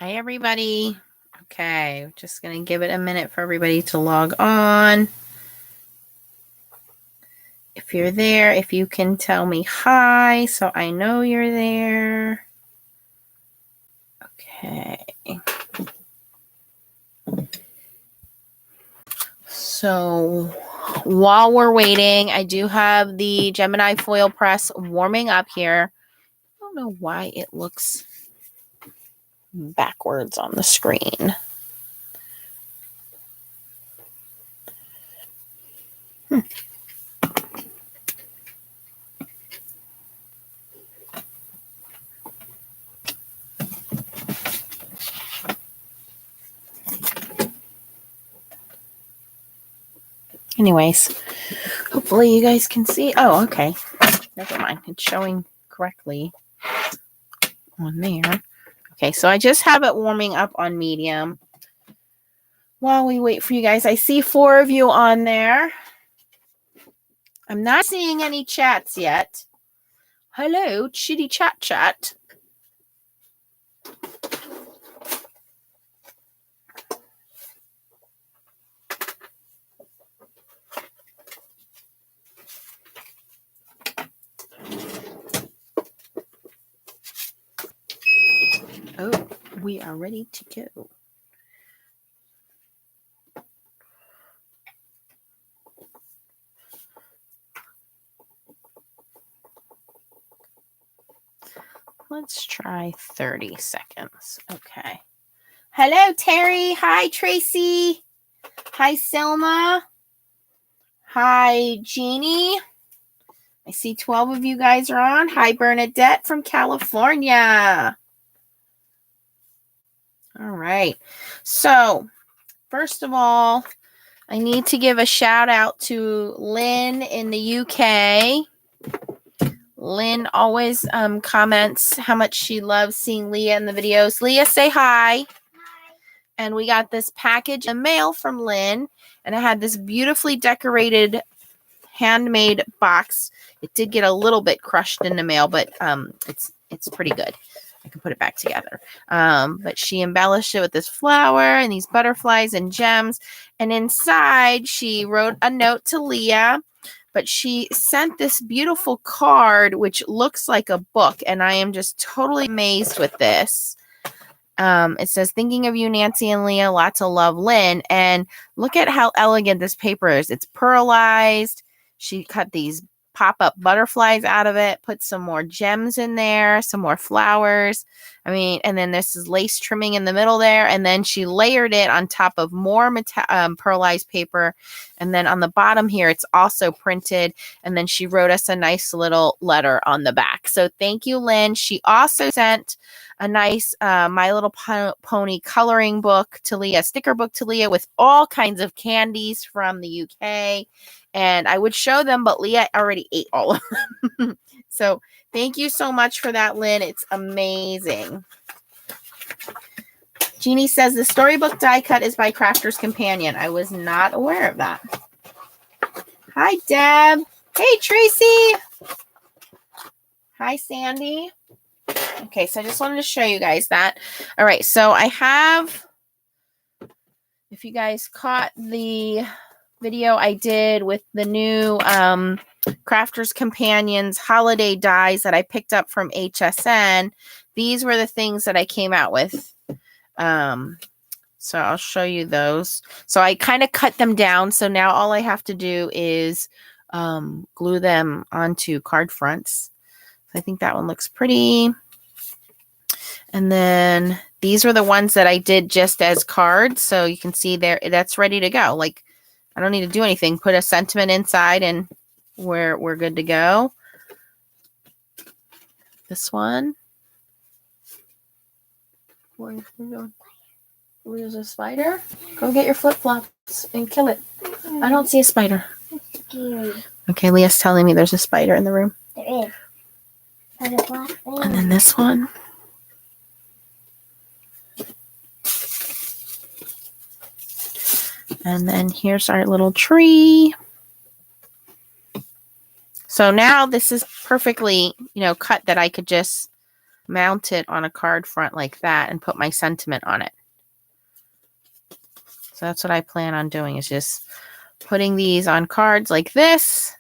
Hi, everybody. Okay, just going to give it a minute for everybody to log on. If you're there, if you can tell me hi so I know you're there. Okay. So while we're waiting, I do have the Gemini FoilPress warming up here. I don't know why it looks backwards on the screen. Anyways, hopefully you guys can see. Oh, okay. Never mind. It's showing correctly on there. Okay, so I just have it warming up on medium. While we wait for you guys, I see 4 of you on there. I'm not seeing any chats yet. Hello, chitty chat chat. Oh, we are ready to go. Let's try 30 seconds. Okay. Hello, Terry. Hi, Tracy. Hi, Selma. Hi, Jeannie. I see 12 of you guys are on. Hi, Bernadette from California. All right. So, first of all, I need to give a shout out to Lynn in the UK. Lynn always comments how much she loves seeing Leah in the videos. Leah, say hi. Hi. And we got this package in mail from Lynn, and it had this beautifully decorated handmade box. It did get a little bit crushed in the mail, but it's pretty good. I can put it back together. But she embellished it with this flower and these butterflies and gems. And inside, she wrote a note to Leah. But she sent this beautiful card, which looks like a book. And I am just totally amazed with this. It says, thinking of you, Nancy and Leah, lots of love, Lynn. And look at how elegant this paper is. It's pearlized. She cut these pop-up butterflies out of it, put some more gems in there, some more flowers. I mean, and then this is lace trimming in the middle there. And then she layered it on top of more pearlized paper. And then on the bottom here, it's also printed. And then she wrote us a nice little letter on the back. So thank you, Lynn. She also sent a nice My Little Pony coloring book to Leah, sticker book to Leah with all kinds of candies from the UK. And I would show them, but Leah already ate all of them. So thank you so much for that, Lynn. It's amazing. Jeannie says the storybook die cut is by Crafter's Companion. I was not aware of that. Hi, Deb. Hey, Tracy. Hi, Sandy. Okay, so I just wanted to show you guys that. All right, so I have, if you guys caught the video I did with the new Crafter's Companions holiday dies that I picked up from HSN, these were the things that I came out with. So I'll show you those. So I kind of cut them down. So now all I have to do is glue them onto card fronts. I think that one looks pretty. And then these were the ones that I did just as cards. So you can see there, that's ready to go. Like, I don't need to do anything. Put a sentiment inside and we're good to go. This one. Where are you going? There's a spider? Go get your flip-flops and kill it. I don't see a spider. Okay, Leah's telling me there's a spider in the room. There is. And then this one. And then here's our little tree. So now this is perfectly, cut that I could just mount it on a card front like that and put my sentiment on it. So that's what I plan on doing, is just putting these on cards like this.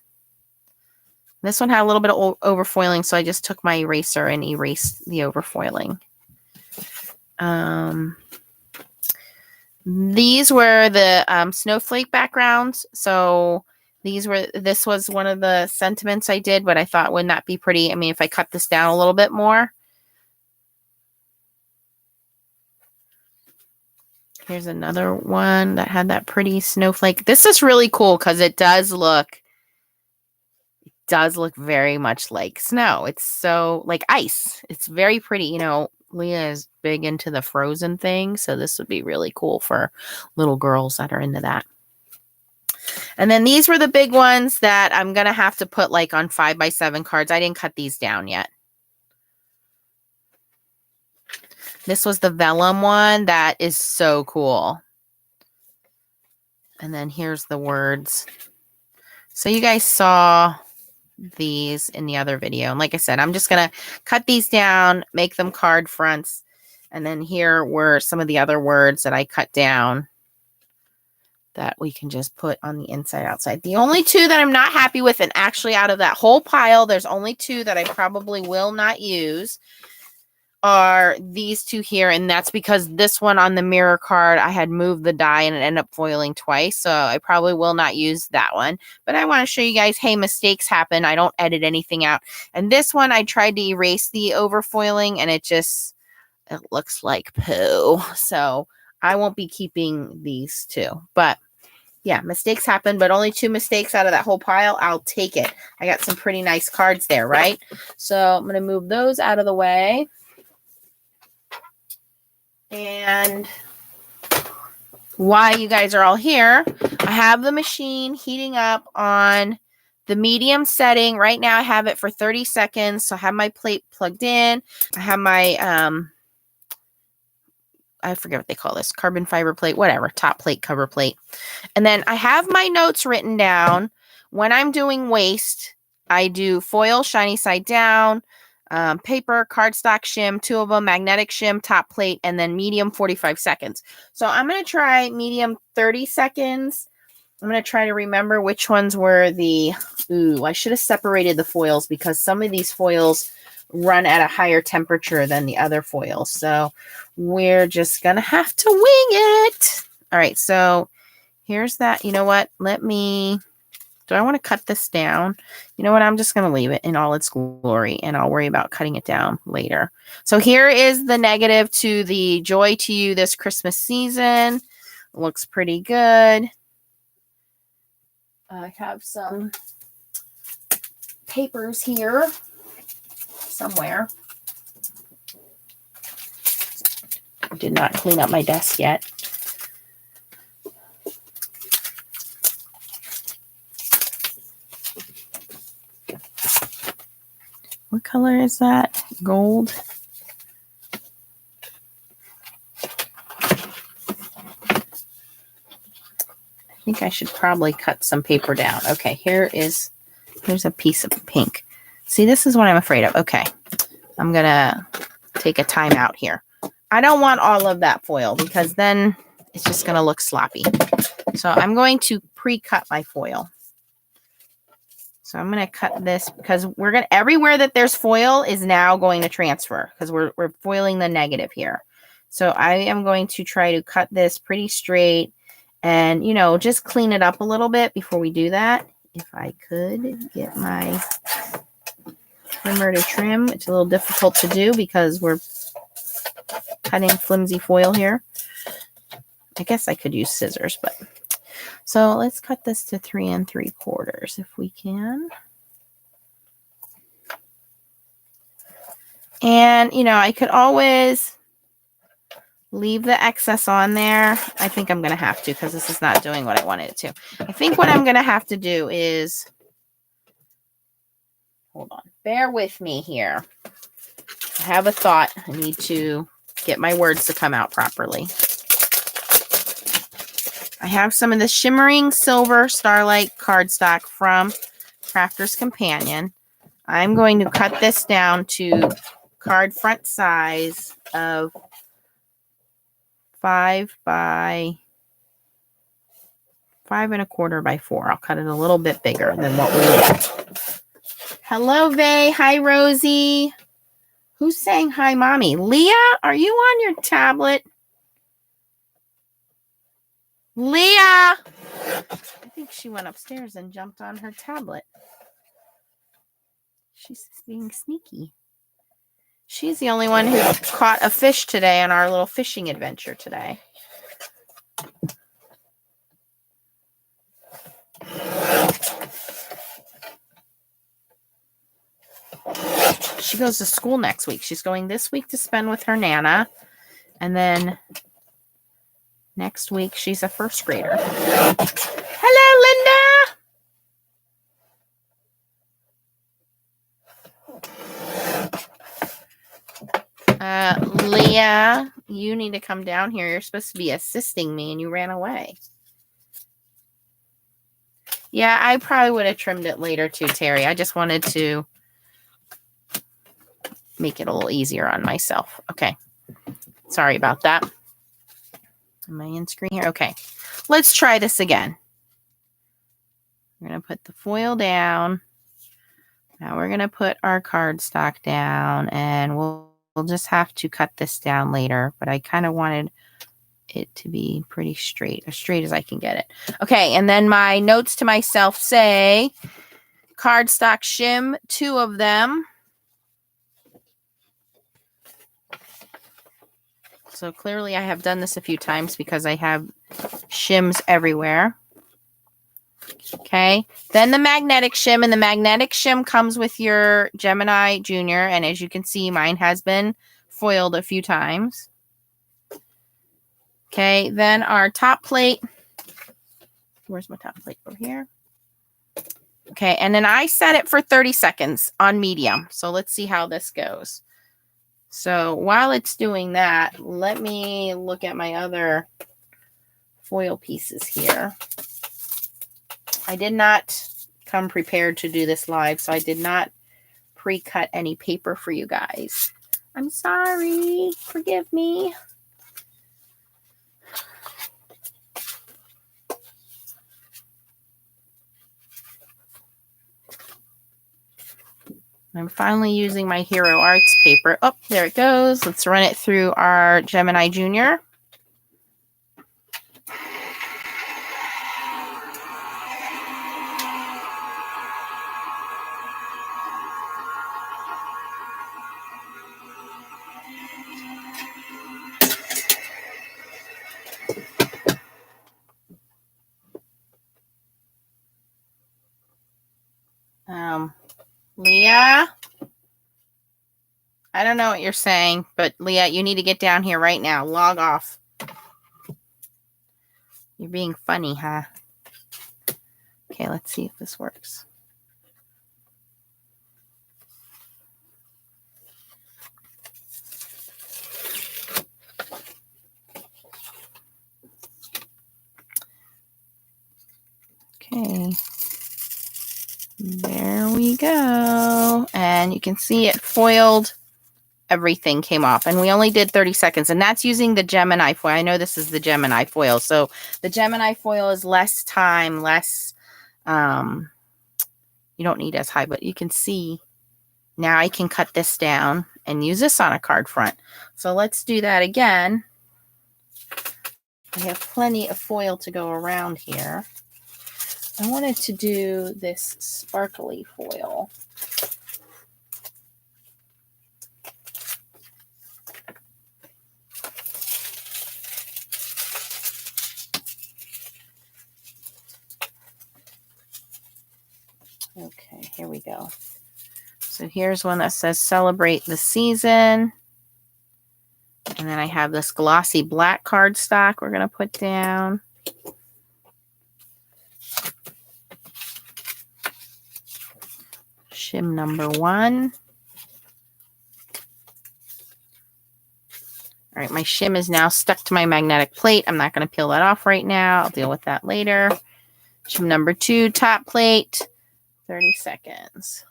This one had a little bit of overfoiling, so I just took my eraser and erased the overfoiling. These were the snowflake backgrounds. So this was one of the sentiments I did, but I thought, wouldn't that be pretty? I mean, if I cut this down a little bit more. Here's another one that had that pretty snowflake. This is really cool because it does look very much like snow. It's so like ice. It's very pretty. You know, Leah is big into the frozen thing, so this would be really cool for little girls that are into that. And then these were the big ones that I'm going to have to put like on 5x7 cards. I didn't cut these down yet. This was the vellum one. That is so cool. And then here's the words. So you guys saw these in the other video. And like I said, I'm just going to cut these down, make them card fronts. And then here were some of the other words that I cut down that we can just put on the inside outside. The only two that I'm not happy with, and actually out of that whole pile, there's only two that I probably will not use, are these two here. And that's because this one on the mirror card, I had moved the die and it ended up foiling twice. So I probably will not use that one. But I want to show you guys, hey, mistakes happen. I don't edit anything out. And this one, I tried to erase the overfoiling and it looks like poo. So I won't be keeping these two. But yeah, mistakes happen, but only two mistakes out of that whole pile. I'll take it. I got some pretty nice cards there, right? So I'm going to move those out of the way. And while you guys are all here, I have the machine heating up on the medium setting. Right now I have it for 30 seconds. So I have my plate plugged in. I have my, I forget what they call this, carbon fiber plate, whatever, top plate, cover plate. And then I have my notes written down. When I'm doing waste, I do foil, shiny side down, paper, cardstock shim, two of them, magnetic shim, top plate, and then medium 45 seconds. So I'm going to try medium 30 seconds. I'm going to try to remember which ones were the, I should have separated the foils because some of these foils run at a higher temperature than the other foils. So we're just going to have to wing it. All right. So here's that. You know what? Do I want to cut this down? You know what? I'm just going to leave it in all its glory and I'll worry about cutting it down later. So here is the negative to the Joy to You this Christmas season. Looks pretty good. I have some papers here somewhere. I did not clean up my desk yet. What color is that? Gold. I think I should probably cut some paper down. Okay, here's a piece of pink. See, this is what I'm afraid of. Okay, I'm going to take a time out here. I don't want all of that foil because then it's just going to look sloppy. So I'm going to pre-cut my foil. So I'm going to cut this because everywhere that there's foil is now going to transfer because we're foiling the negative here. So I am going to try to cut this pretty straight and, you know, just clean it up a little bit before we do that. If I could get my trimmer to trim. It's a little difficult to do because we're cutting flimsy foil here. I guess I could use scissors, but so let's cut this to 3 3/4 if we can. And, you know, I could always leave the excess on there. I think I'm going to have to because this is not doing what I wanted it to. I think what I'm going to have to do is, hold on, bear with me here. I have a thought. I need to get my words to come out properly. I have some of the shimmering silver starlight cardstock from Crafter's Companion. I'm going to cut this down to card front size of 5 by 5¼ by 4. I'll cut it a little bit bigger than what we need. Hello, Vay. Hi, Rosie. Who's saying hi, Mommy? Leah, are you on your tablet? Leah! I think she went upstairs and jumped on her tablet. She's being sneaky. She's the only one who caught a fish today on our little fishing adventure today. She goes to school next week. She's going this week to spend with her Nana. And then next week, she's a first grader. Hello, Linda. Leah, you need to come down here. You're supposed to be assisting me and you ran away. Yeah, I probably would have trimmed it later too, Terry. I just wanted to make it a little easier on myself. Okay. Sorry about that. Am I in screen here? Okay. Let's try this again. We're going to put the foil down. Now we're going to put our cardstock down, and we'll just have to cut this down later, but I kind of wanted it to be pretty straight, as straight as I can get it. Okay, and then my notes to myself say cardstock shim, 2 of them. So clearly I have done this a few times because I have shims everywhere. Okay, then the magnetic shim, and the magnetic shim comes with your Gemini Junior, and as you can see, mine has been foiled a few times. Okay, then our top plate. Where's my top plate? Over here. Okay, and then I set it for 30 seconds on medium. So let's see how this goes. So while it's doing that, let me look at my other foil pieces here. I did not come prepared to do this live, so I did not pre-cut any paper for you guys. I'm sorry. Forgive me. I'm finally using my Hero Arts paper. Oh, there it goes. Let's run it through our Gemini Junior. Leah, I don't know what you're saying, but Leah, you need to get down here right now. Log off. You're being funny, huh? Okay, let's see if this works. Okay. There we go. And you can see it foiled. Everything came off. And we only did 30 seconds. And that's using the Gemini foil. I know this is the Gemini foil. So the Gemini foil is less time, less, you don't need as high. But you can see now I can cut this down and use this on a card front. So let's do that again. I have plenty of foil to go around here. I wanted to do this sparkly foil. Okay, here we go. So here's one that says celebrate the season. And then I have this glossy black cardstock we're going to put down. Shim number 1. All right, my shim is now stuck to my magnetic plate. I'm not going to peel that off right now. I'll deal with that later. Shim number 2, top plate, 30 seconds.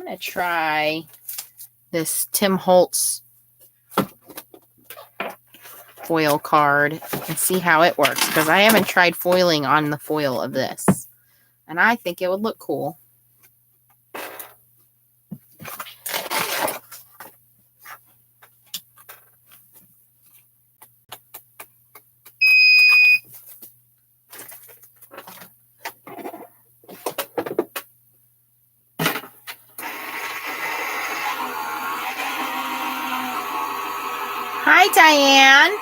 I'm going to try this Tim Holtz foil card and see how it works, because I haven't tried foiling on the foil of this, and I think it would look cool. Hi, Diane.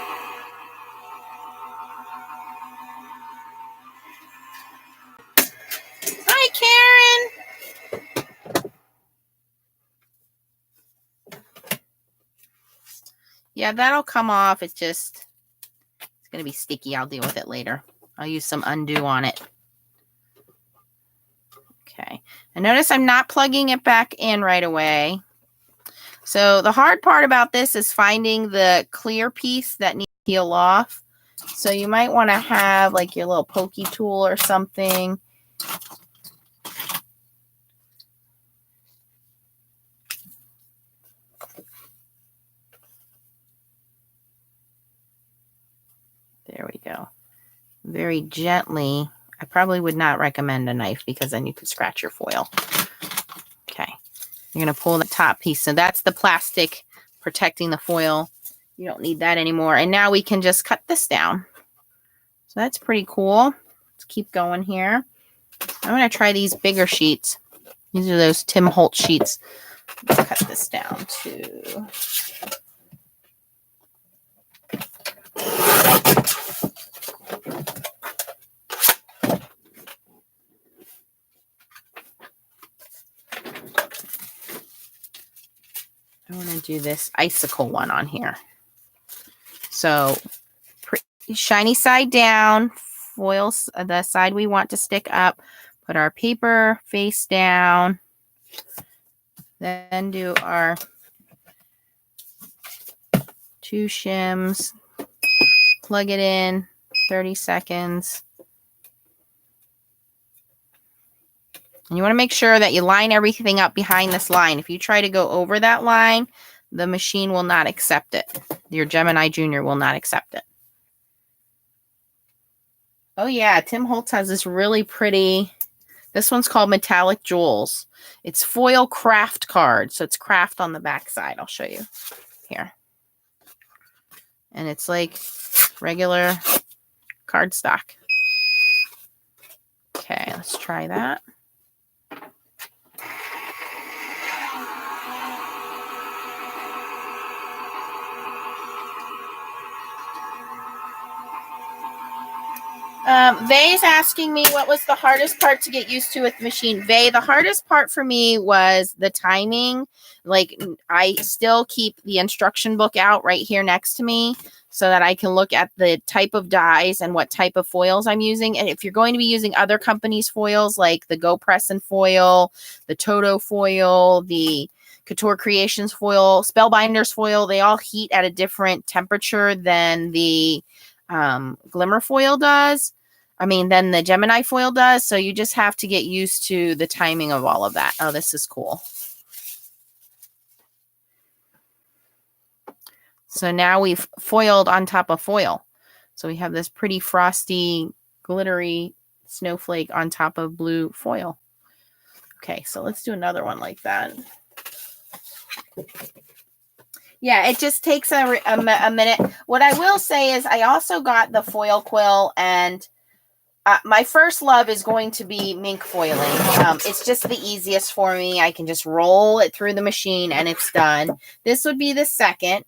Hi, Karen. Yeah, that'll come off. It's going to be sticky. I'll deal with it later. I'll use some undo on it. Okay. And notice I'm not plugging it back in right away. So the hard part about this is finding the clear piece that needs to peel off. So you might want to have like your little pokey tool or something. There we go. Very gently. I probably would not recommend a knife because then you could scratch your foil. Okay. You're going to pull the top piece. So that's the plastic protecting the foil. You don't need that anymore. And now we can just cut this down. So that's pretty cool. Let's keep going here. I'm going to try these bigger sheets. These are those Tim Holtz sheets. Let's cut this down to... I want to do this icicle one on here. So shiny side down, foils the side we want to stick up, put our paper face down, then do our 2 shims, plug it in, 30 seconds. And you want to make sure that you line everything up behind this line. If you try to go over that line, the machine will not accept it. Your Gemini Junior will not accept it. Oh yeah, Tim Holtz has this really pretty, this one's called Metallic Jewels. It's foil craft card, so it's craft on the back side. I'll show you here. And it's like regular cardstock. Okay, let's try that. Vay's asking me what was the hardest part to get used to with the machine. Vay, the hardest part for me was the timing. Like, I still keep the instruction book out right here next to me so that I can look at the type of dies and what type of foils I'm using. And if you're going to be using other companies' foils, like the Go Press and Foil, the Toto foil, the Couture Creations foil, Spellbinders foil, they all heat at a different temperature than the Glimmer foil does. Then the Gemini foil does. So you just have to get used to the timing of all of that. Oh, this is cool. So now we've foiled on top of foil. So we have this pretty frosty, glittery snowflake on top of blue foil. Okay, so let's do another one like that. Yeah, it just takes a minute. What I will say is I also got the foil quill, and my first love is going to be mink foiling. It's just the easiest for me. I can just roll it through the machine and it's done. This would be the second,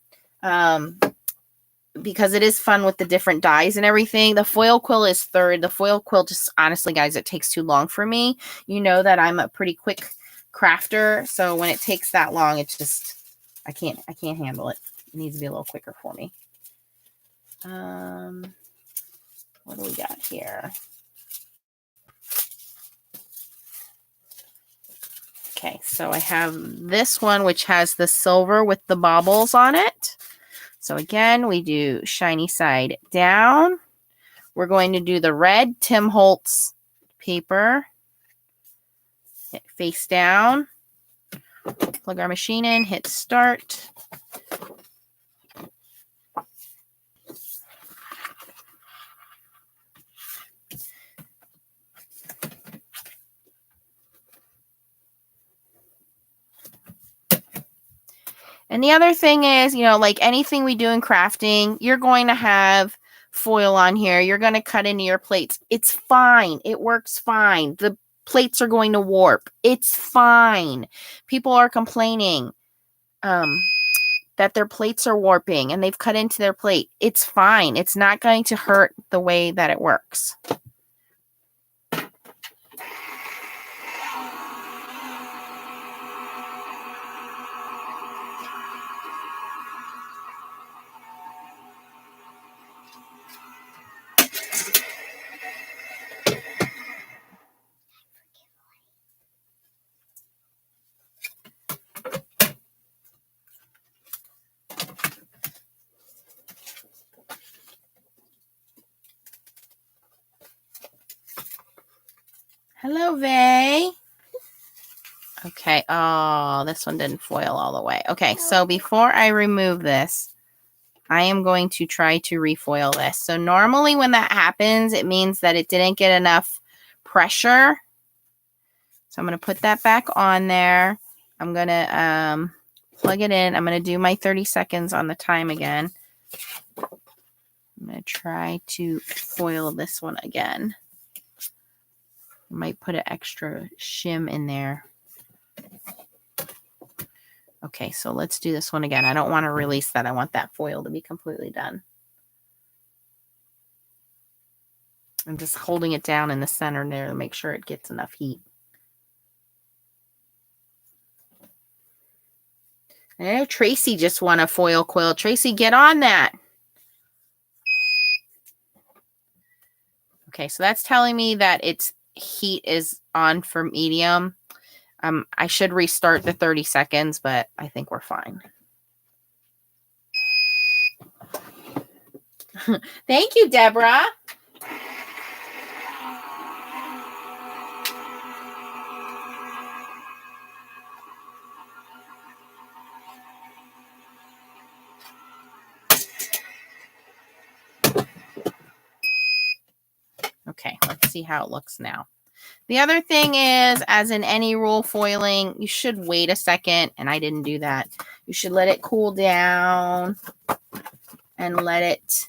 because it is fun with the different dyes and everything. The foil quill is third. The foil quill, just honestly, guys, it takes too long for me. You know that I'm a pretty quick crafter, so when it takes that long, it's just... I can't handle it. It needs to be a little quicker for me. What do we got here? Okay, so I have this one, which has the silver with the baubles on it. So again, we do shiny side down. We're going to do the red Tim Holtz paper. Hit face down. Plug our machine in, hit start. And the other thing is, like anything we do in crafting, you're going to have foil on here. You're going to cut into your plates. It's fine. It works fine. The plates are going to warp. It's fine. People are complaining that their plates are warping and they've cut into their plate. It's fine. It's not going to hurt the way that it works. Hello, Vay. Okay. Oh, this one didn't foil all the way. Okay, so before I remove this, I am going to try to refoil this. So normally when that happens, it means that it didn't get enough pressure. So I'm going to put that back on there. I'm going to plug it in. I'm going to do my 30 seconds on the time again. I'm going to try to foil this one again. I might put an extra shim in there. Okay, so let's do this one again. I don't want to release that. I want that foil to be completely done. I'm just holding it down in the center there to make sure it gets enough heat. I know Tracy just won a foil quill. Tracy, get on that. Okay, so that's telling me that its heat is on for medium. I should restart the 30 seconds, but I think we're fine. Thank you, Deborah. Okay, let's see how it looks now. The other thing is, as in any roll foiling, you should wait a second, and I didn't do that. You should let it cool down and let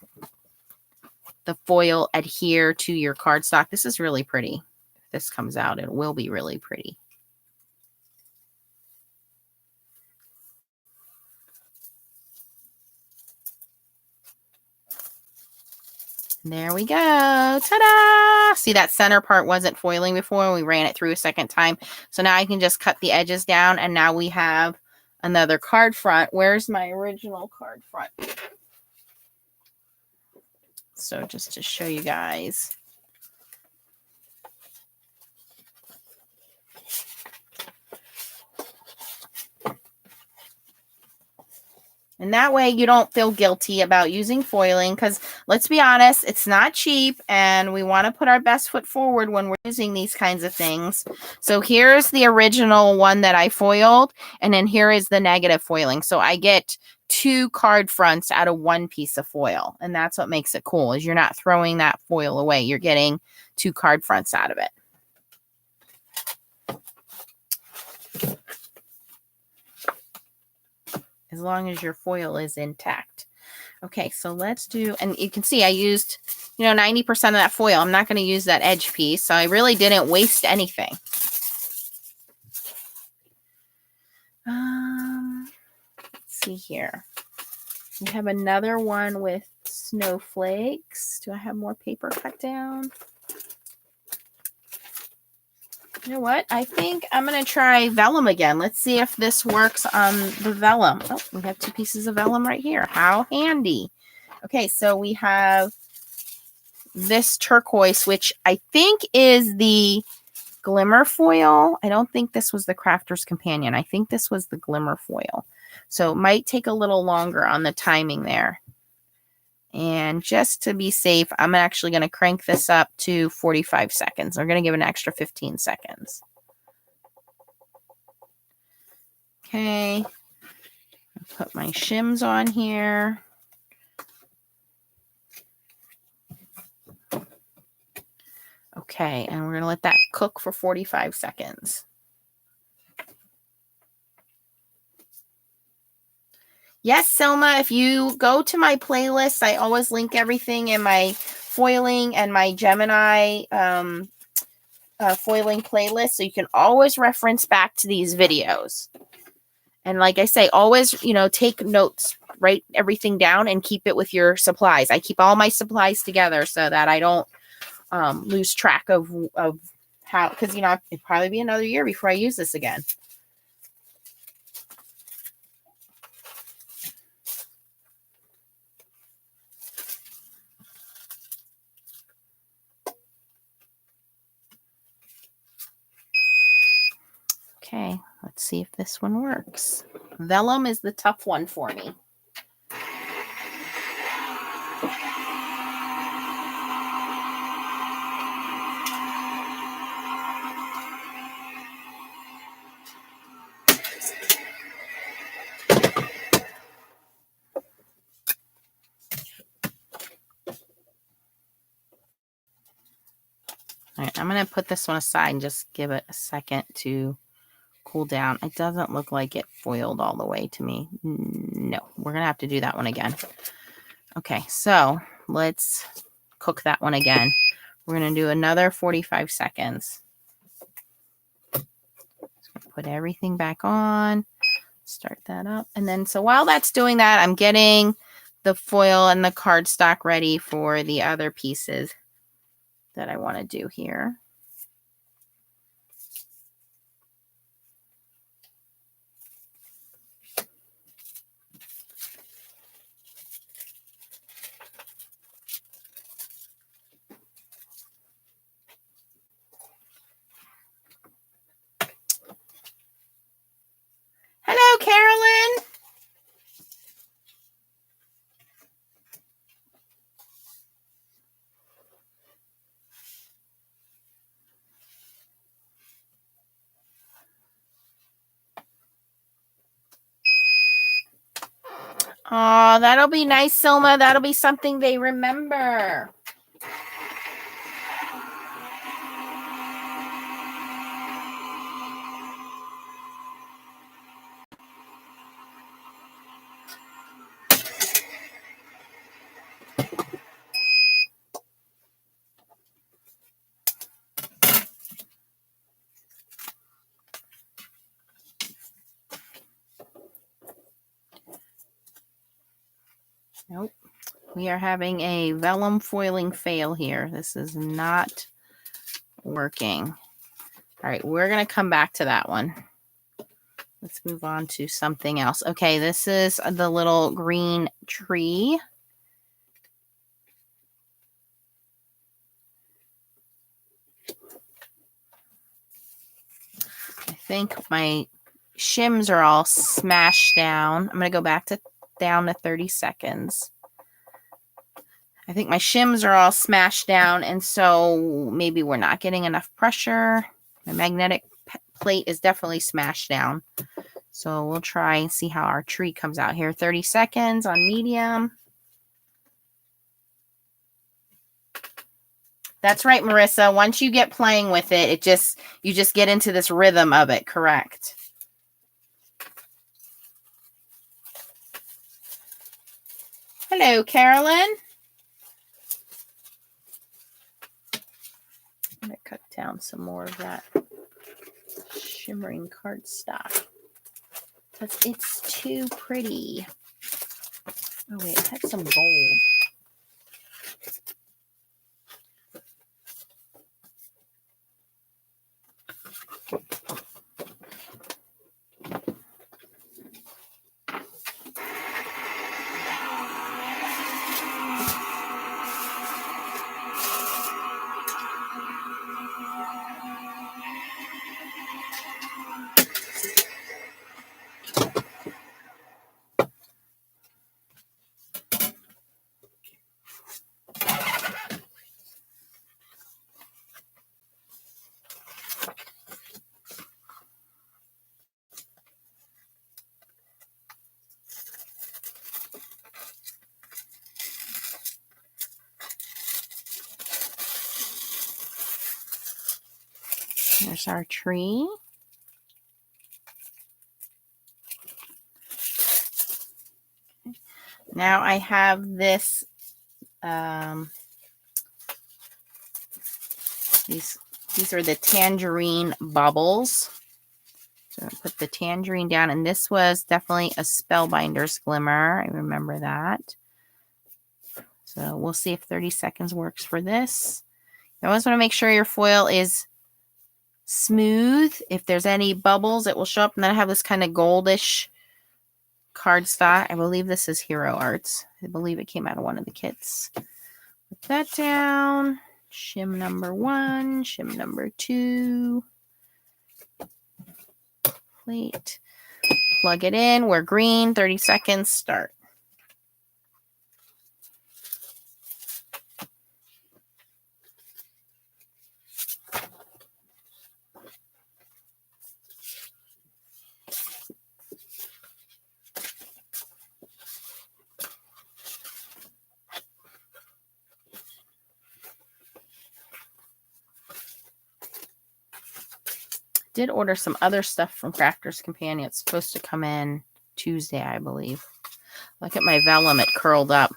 the foil adhere to your cardstock. This is really pretty. If this comes out, it will be really pretty. There we go. Ta-da! See, that center part wasn't foiling before. We ran it through a second time. So now I can just cut the edges down, and now we have another card front. Where's my original card front? So just to show you guys. And that way you don't feel guilty about using foiling, because let's be honest, it's not cheap, and we want to put our best foot forward when we're using these kinds of things. So here's the original one that I foiled, and then here is the negative foiling. So I get 2 card fronts out of 1 piece of foil, and that's what makes it cool, is you're not throwing that foil away. You're getting 2 card fronts out of it. As long as your foil is intact. Okay, so let's do, and you can see I used, 90% of that foil. I'm not going to use that edge piece, so I really didn't waste anything. Let's see here. We have another one with snowflakes. Do I have more paper cut down? You know what? I think I'm going to try vellum again. Let's see if this works on the vellum. Oh, we have 2 pieces of vellum right here. How handy. Okay, so we have this turquoise, which I think is the Glimmer foil. I don't think this was the Crafter's Companion. I think this was the Glimmer foil. So it might take a little longer on the timing there. And just to be safe, I'm actually going to crank this up to 45 seconds. We're going to give it an extra 15 seconds. Okay. Put my shims on here. Okay, and we're going to let that cook for 45 seconds. Yes, Selma, if you go to my playlist, I always link everything in my foiling and my Gemini foiling playlist, so you can always reference back to these videos. And like I say, always, take notes, write everything down, and keep it with your supplies. I keep all my supplies together so that I don't lose track of how, because, it'd probably be another year before I use this again. Okay, let's see if this one works. Vellum is the tough one for me. All right, I'm going to put this one aside and just give it a second to cool down. It doesn't look like it foiled all the way to me. No, we're going to have to do that one again. Okay, so let's cook that one again. We're going to do another 45 seconds. Put everything back on. Start that up. And then, so while that's doing that, I'm getting the foil and the cardstock ready for the other pieces that I want to do here. Hello, Carolyn. Oh, that'll be nice, Selma. That'll be something they remember. Nope. We are having a vellum foiling fail here. This is not working. All right, we're going to come back to that one. Let's move on to something else. Okay, this is the little green tree. I think my shims are all smashed down. I'm going to go back to down to 30 seconds. I think my shims are all smashed down, and so maybe we're not getting enough pressure. My magnetic plate is definitely smashed down. So we'll try and see how our tree comes out here. 30 seconds on medium. That's right, Marissa. Once you get playing with it, you just get into this rhythm of it, correct? Hello, Carolyn. I'm going to cut down some more of that shimmering cardstock because it's too pretty. Oh, wait, I had some gold. There's our tree. Now I have this, these are the tangerine bubbles. So I put the tangerine down, and this was definitely a Spellbinders Glimmer. I remember that. So we'll see if 30 seconds works for this. You always want to make sure your foil is smooth. If there's any bubbles, it will show up. And then I have this kind of goldish cardstock. I believe this is Hero Arts. I believe it came out of one of the kits. Put that down. Shim number 1, shim number 2. Plate. Plug it in. We're green. 30 seconds. Start. Did order some other stuff from Crafter's Companion. It's supposed to come in Tuesday, I believe. Look at my vellum. It curled up.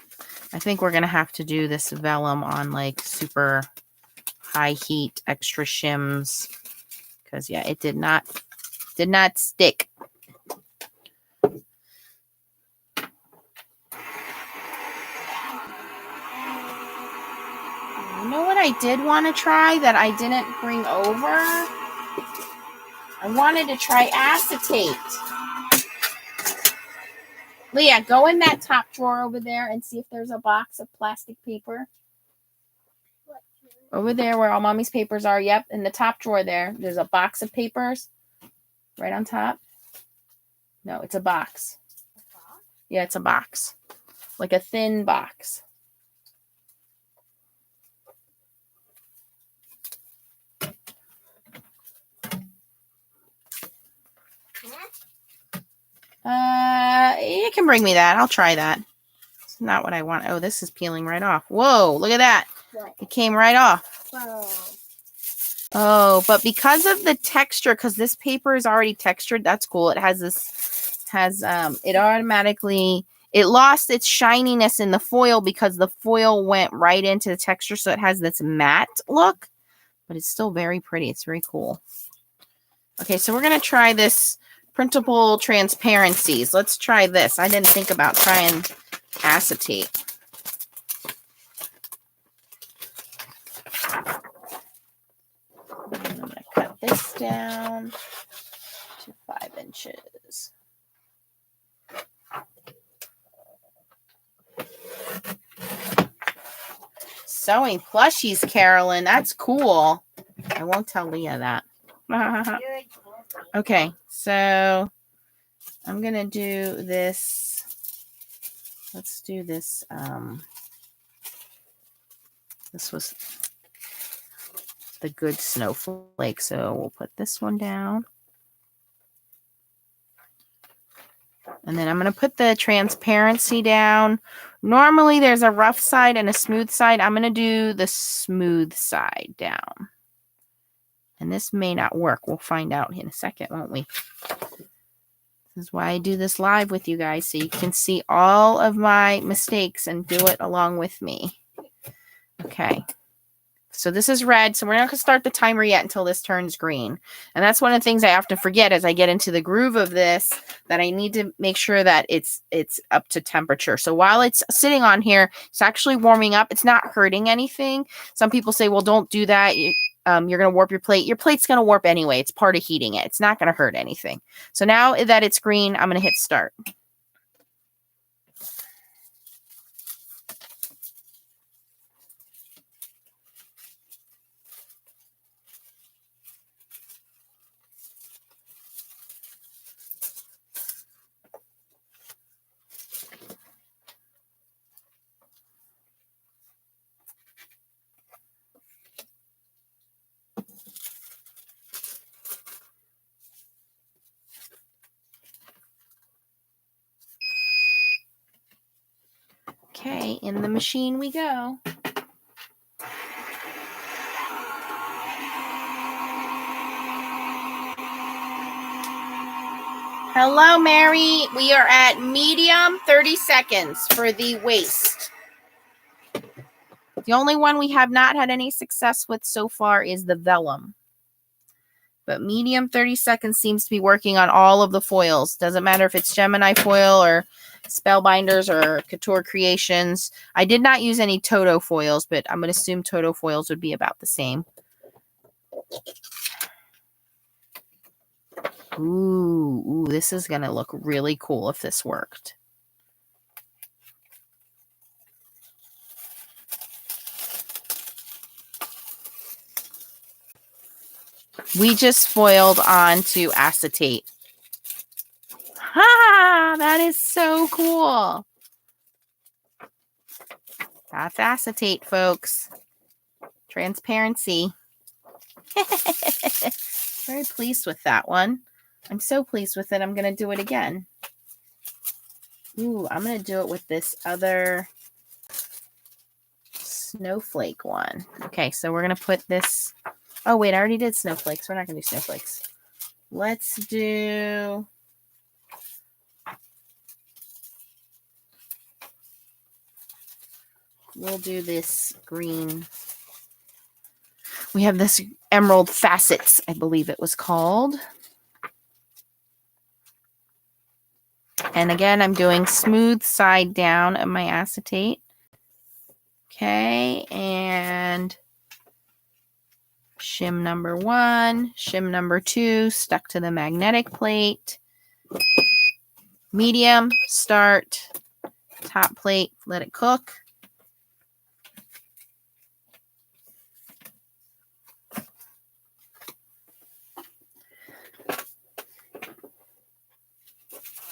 I think we're going to have to do this vellum on like super high heat, extra shims. Because, yeah, it did not stick. You know what I did want to try that I didn't bring over? I wanted to try acetate. Leah, go in that top drawer over there and see if there's a box of plastic paper. Over there where all mommy's papers are. Yep, in the top drawer there. There's a box of papers right on top. No, it's a box. Yeah, it's a box. Like a thin box. You can bring me that. I'll try that. It's not what I want. Oh, this is peeling right off. Whoa, look at that. What? It came right off. Whoa. Oh, but because of the texture, because this paper is already textured, that's cool. It has this, it automatically, it lost its shininess in the foil because the foil went right into the texture. So it has this matte look, but it's still very pretty. It's very cool. Okay, so we're going to try this Printable Transparencies. Let's try this. I didn't think about trying acetate. I'm going to cut this down to 5 inches. Sewing plushies, Carolyn. That's cool. I won't tell Leah that. Okay, so I'm going to do this. Let's do this. This was the good snowflake, so we'll put this one down. And then I'm going to put the transparency down. Normally there's a rough side and a smooth side. I'm going to do the smooth side down. And this may not work. We'll find out in a second, won't we? This is why I do this live with you guys, so you can see all of my mistakes and do it along with me. Okay. So this is red, so we're not going to start the timer yet until this turns green. And that's one of the things I often forget as I get into the groove of this, that I need to make sure that it's up to temperature. So while it's sitting on here, it's actually warming up. It's not hurting anything. Some people say, well, don't do that. You're going to warp your plate. Your plate's going to warp anyway. It's part of heating it. It's not going to hurt anything. So now that it's green, I'm going to hit start. Okay, in the machine we go. Hello, Mary. We are at medium, 30 seconds for the waist. The only one we have not had any success with so far is the vellum. But medium, 30 seconds seems to be working on all of the foils. Doesn't matter if it's Gemini Foil or Spellbinders or Couture Creations. I did not use any Toto foils, but I'm going to assume Toto foils would be about the same. Ooh, this is going to look really cool if this worked. We just foiled onto acetate. Ha! That is so cool. That's acetate, folks. Transparency. Very pleased with that one. I'm so pleased with it. I'm going to do it again. Ooh, I'm going to do it with this other snowflake one. Okay, so we're going to put this. Oh, wait, I already did snowflakes. We're not going to do snowflakes. Let's do. We'll do this green. We have this Emerald Facets, I believe it was called. And again, I'm doing smooth side down of my acetate. Okay, and shim number 1, shim number 2, stuck to the magnetic plate. Medium, start, top plate, let it cook.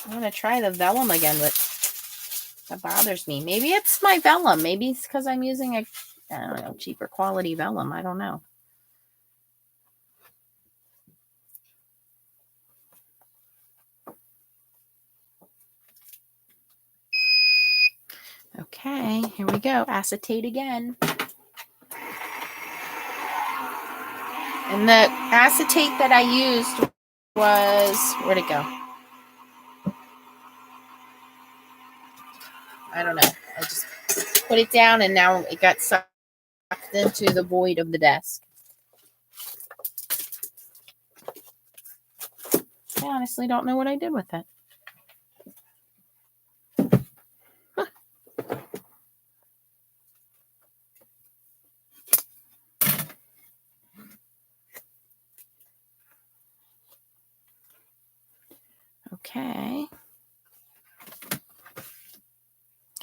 I'm going to try the vellum again, but that bothers me. Maybe it's my vellum. Maybe it's because I'm using a, I don't know, cheaper quality vellum. I don't know. Okay, here we go. Acetate again. And the acetate that I used was, where'd it go? I don't know. I just put it down and now it got sucked into the void of the desk. I honestly don't know what I did with it. Okay.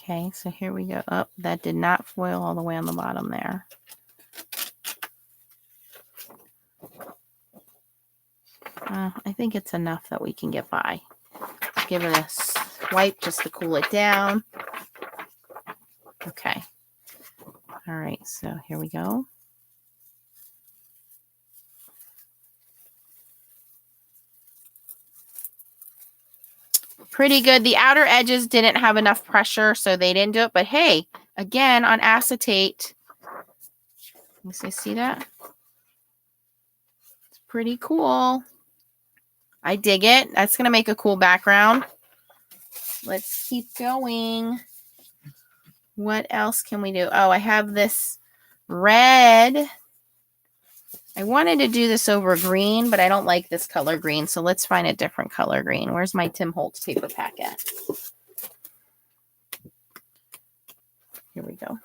Okay, so here we go. Oh, that did not foil all the way on the bottom there. I think it's enough that we can get by. Give it a swipe just to cool it down. Okay. All right, so here we go. Pretty good. The outer edges didn't have enough pressure, so they didn't do it. But hey, again, on acetate, let me see that? It's pretty cool. I dig it. That's going to make a cool background. Let's keep going. What else can we do? Oh, I have this red. I wanted to do this over green, but I don't like this color green. So let's find a different color green. Where's my Tim Holtz paper pack at? Here we go.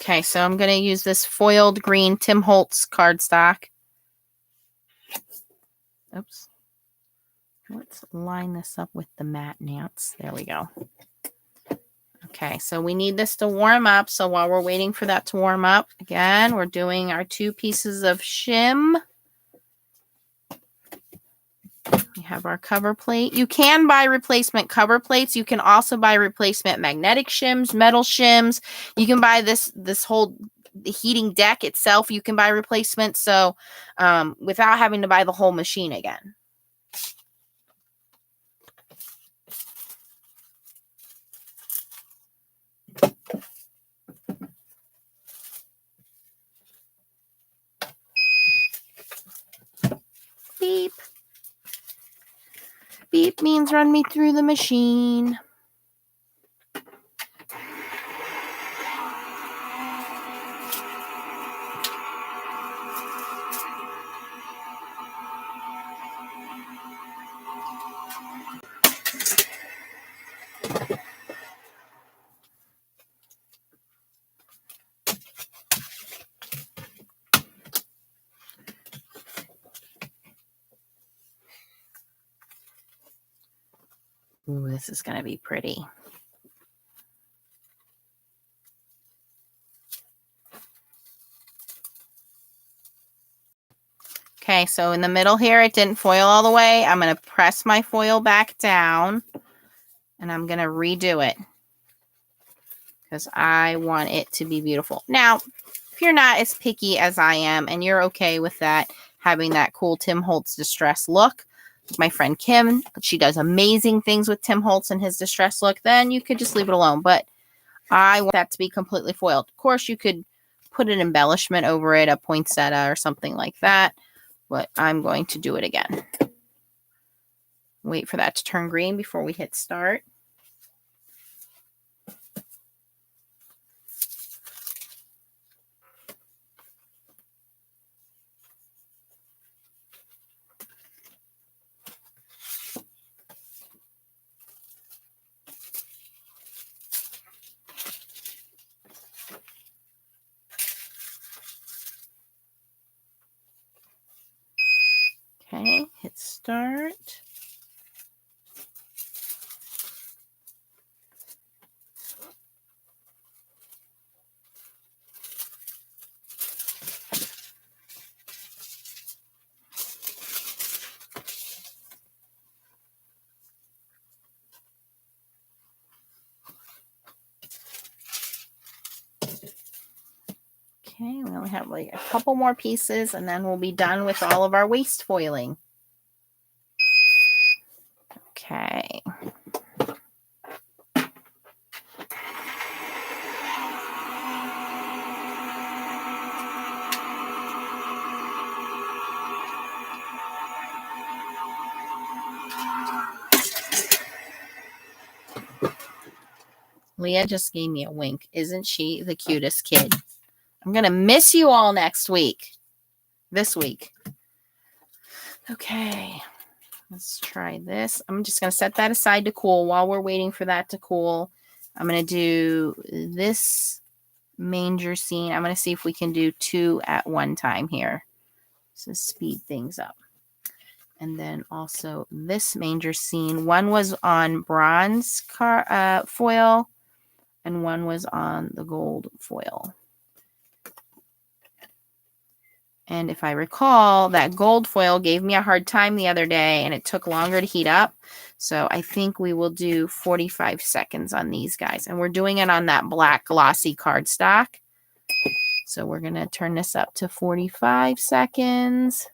Okay, so I'm going to use this foiled green Tim Holtz cardstock. Oops. Let's line this up with the matte Nance. There we go. Okay, so we need this to warm up. So while we're waiting for that to warm up, again, we're doing our 2 pieces of shim. We have our cover plate. You can buy replacement cover plates. You can also buy replacement magnetic shims, metal shims. You can buy this whole the heating deck itself, you can buy replacements. So without having to buy the whole machine again. Beep. Beep means run me through the machine. Ooh, this is going to be pretty. Okay, so in the middle here, it didn't foil all the way. I'm going to press my foil back down, and I'm going to redo it because I want it to be beautiful. Now, if you're not as picky as I am, and you're okay with that, having that cool Tim Holtz Distress look, my friend Kim, she does amazing things with Tim Holtz and his Distress look, then you could just leave it alone. But I want that to be completely foiled. Of course, you could put an embellishment over it, a poinsettia or something like that. But I'm going to do it again. Wait for that to turn green before we hit start. Okay, hit start. Okay, we only have like a couple more pieces and then we'll be done with all of our waste foiling. Okay. Leah just gave me a wink. Isn't she the cutest kid? I'm going to miss you all next week. This week. Okay. Let's try this. I'm just going to set that aside to cool. While we're waiting for that to cool, I'm going to do this manger scene. I'm going to see if we can do 2 at one time here. So speed things up. And then also this manger scene. One was on bronze foil and one was on the gold foil. And if I recall, that gold foil gave me a hard time the other day and it took longer to heat up. So I think we will do 45 seconds on these guys. And we're doing it on that black glossy cardstock. So we're going to turn this up to 45 seconds.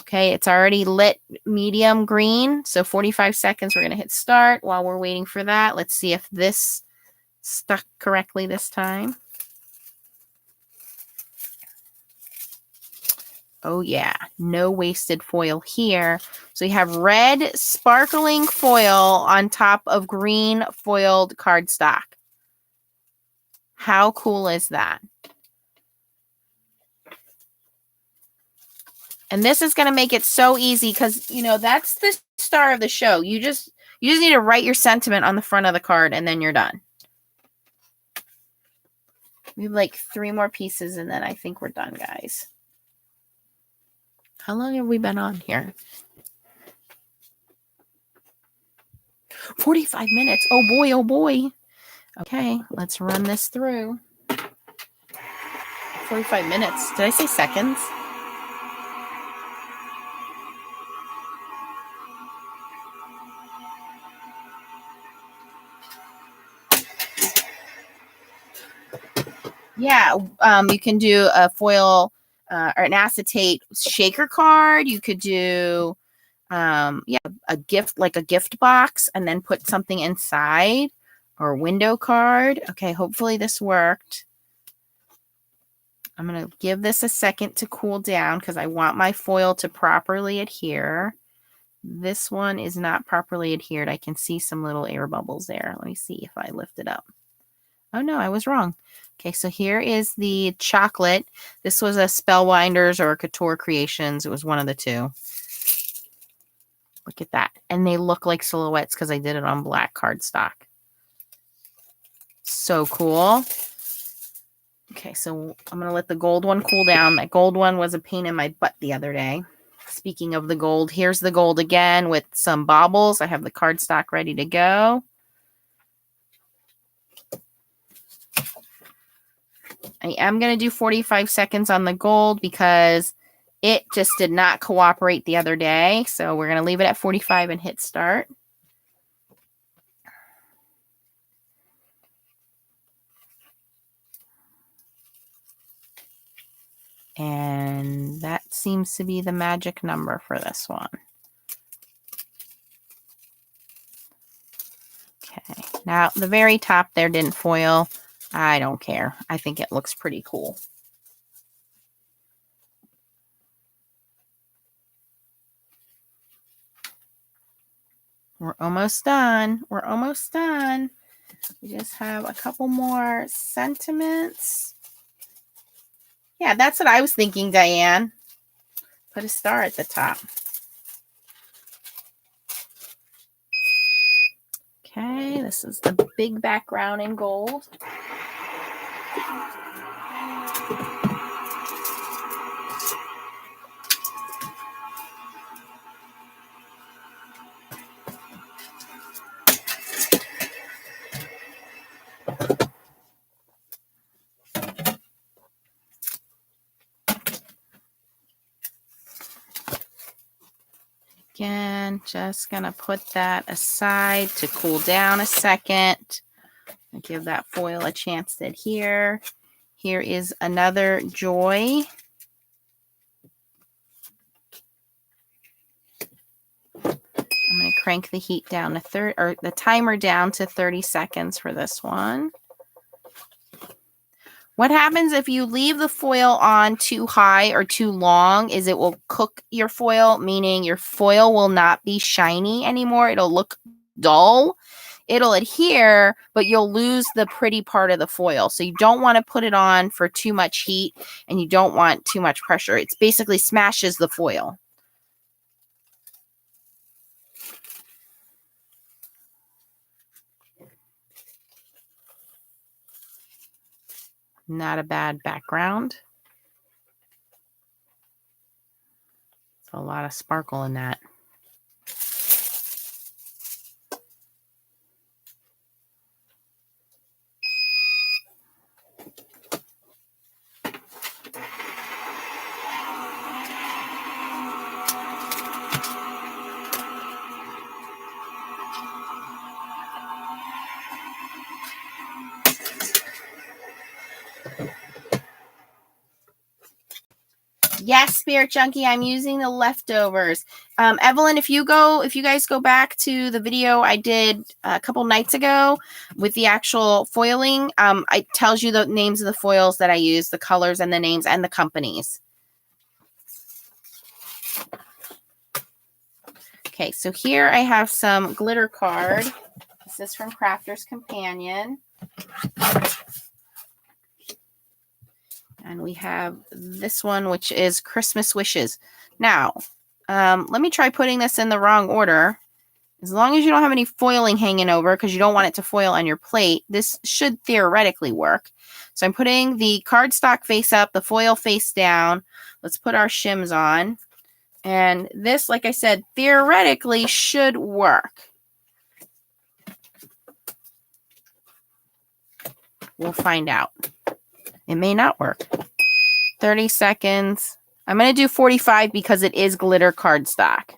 Okay, it's already lit medium green. So 45 seconds, we're going to hit start. While we're waiting for that, let's see if this stuck correctly this time. Oh yeah, no wasted foil here. So you have red sparkling foil on top of green foiled cardstock. How cool is that? And this is going to make it so easy because, you know, that's the star of the show. You just need to write your sentiment on the front of the card and then you're done. We have like 3 more pieces and then I think we're done, guys. How long have we been on here? 45 minutes. Oh boy, oh boy. Okay, let's run this through. 45 minutes. Did I say seconds? Yeah, you can do a foil or an acetate shaker card. You could do, yeah, a gift, like a gift box, and then put something inside, or a window card. Okay, hopefully this worked. I'm going to give this a second to cool down because I want my foil to properly adhere. This one is not properly adhered. I can see some little air bubbles there. Let me see if I lift it up. Oh no, I was wrong. Okay, so here is the chocolate. This was a Spellbinders or a Couture Creations. It was one of the two. Look at that. And they look like silhouettes because I did it on black cardstock. So cool. Okay, so I'm going to let the gold one cool down. That gold one was a pain in my butt the other day. Speaking of the gold, here's the gold again with some baubles. I have the cardstock ready to go. I am going to do 45 seconds on the gold because it just did not cooperate the other day. So we're going to leave it at 45 and hit start. And that seems to be the magic number for this one. Okay, now the very top there didn't foil. I don't care. I think it looks pretty cool. We're almost done. We're almost done. We just have a couple more sentiments. Yeah, that's what I was thinking, Diane. Put a star at the top. Okay, this is the big background in gold. Again, just gonna put that aside to cool down a second and give that foil a chance to adhere. Here is another joy. I'm going to crank the heat down to the timer down to 30 seconds for this one. What happens if you leave the foil on too high or too long is it will cook your foil, meaning your foil will not be shiny anymore. It'll look dull. It'll adhere, but you'll lose the pretty part of the foil. So you don't want to put it on for too much heat and you don't want too much pressure. It basically smashes the foil. Not a bad background. A lot of sparkle in that. Yes, Spirit Junkie, I'm using the leftovers. Evelyn, if you guys go back to the video I did a couple nights ago with the actual foiling, it tells you the names of the foils that I use, the colors and the names and the companies. Okay, so here I have some glitter card. This is from Crafter's Companion. And we have this one, which is Christmas Wishes. Now, let me try putting this in the wrong order. As long as you don't have any foiling hanging over, because you don't want it to foil on your plate, this should theoretically work. So I'm putting the cardstock face up, the foil face down. Let's put our shims on. And this, like I said, theoretically should work. We'll find out. It may not work. 30 seconds. I'm going to do 45 because it is glitter cardstock.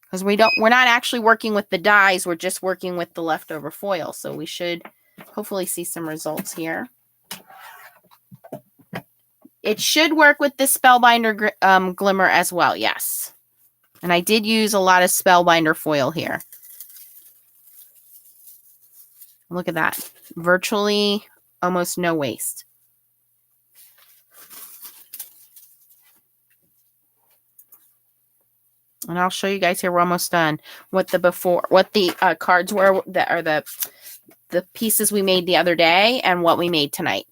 Because we're not actually working with the dies, we're just working with the leftover foil. So we should hopefully see some results here. It should work with the Spellbinder Glimmer as well, yes. And I did use a lot of Spellbinder foil here. Look at that. Virtually almost no waste. And I'll show you guys here, we're almost done, what the cards were that are the pieces we made the other day and what we made tonight.